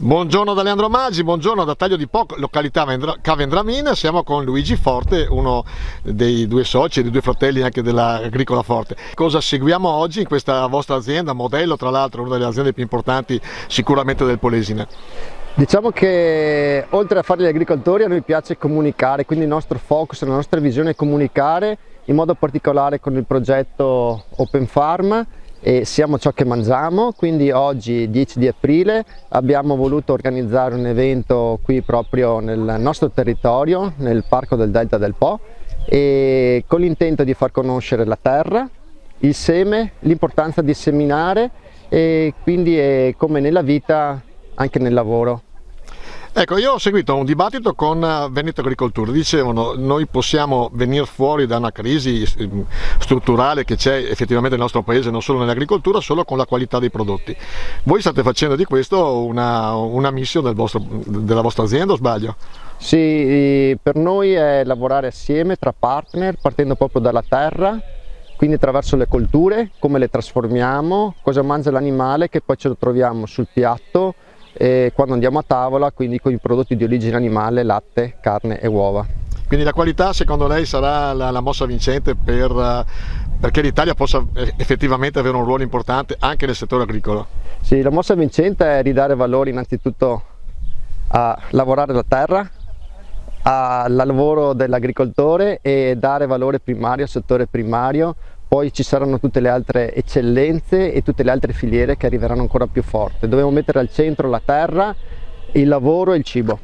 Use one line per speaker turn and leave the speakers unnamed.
Buongiorno da Leandro Maggi, buongiorno da Taglio di Po, località Cavendramin. Siamo con Luigi Forte, uno dei due soci e dei due fratelli anche dell'Agricola Forte. Cosa seguiamo oggi in questa vostra azienda, modello tra l'altro, una delle aziende più importanti sicuramente del Polesine?
Diciamo che oltre a fare gli agricoltori a noi piace comunicare, quindi il nostro focus, la nostra visione è comunicare, in modo particolare con il progetto Open Farm e Siamo ciò che mangiamo. Quindi oggi 10 di aprile abbiamo voluto organizzare un evento qui proprio nel nostro territorio, nel Parco del Delta del Po, e con l'intento di far conoscere la terra, il seme, l'importanza di seminare, e quindi è come nella vita anche nel lavoro.
Ecco, io ho seguito un dibattito con Veneto Agricoltura, dicevano noi possiamo venire fuori da una crisi strutturale che c'è effettivamente nel nostro paese, non solo nell'agricoltura, solo con la qualità dei prodotti. Voi state facendo di questo una mission della vostra azienda, o sbaglio?
Sì, per noi è lavorare assieme tra partner, partendo proprio dalla terra, quindi attraverso le colture, come le trasformiamo, cosa mangia l'animale, che poi ce lo troviamo sul piatto e quando andiamo a tavola, quindi con i prodotti di origine animale, latte, carne e uova.
Quindi la qualità secondo lei sarà la mossa vincente perché l'Italia possa effettivamente avere un ruolo importante anche nel settore agricolo?
Sì, la mossa vincente è ridare valore innanzitutto a lavorare la terra, al lavoro dell'agricoltore e dare valore primario al settore primario. Poi ci saranno tutte le altre eccellenze e tutte le altre filiere che arriveranno ancora più forti. Dobbiamo mettere al centro la terra, il lavoro e il cibo.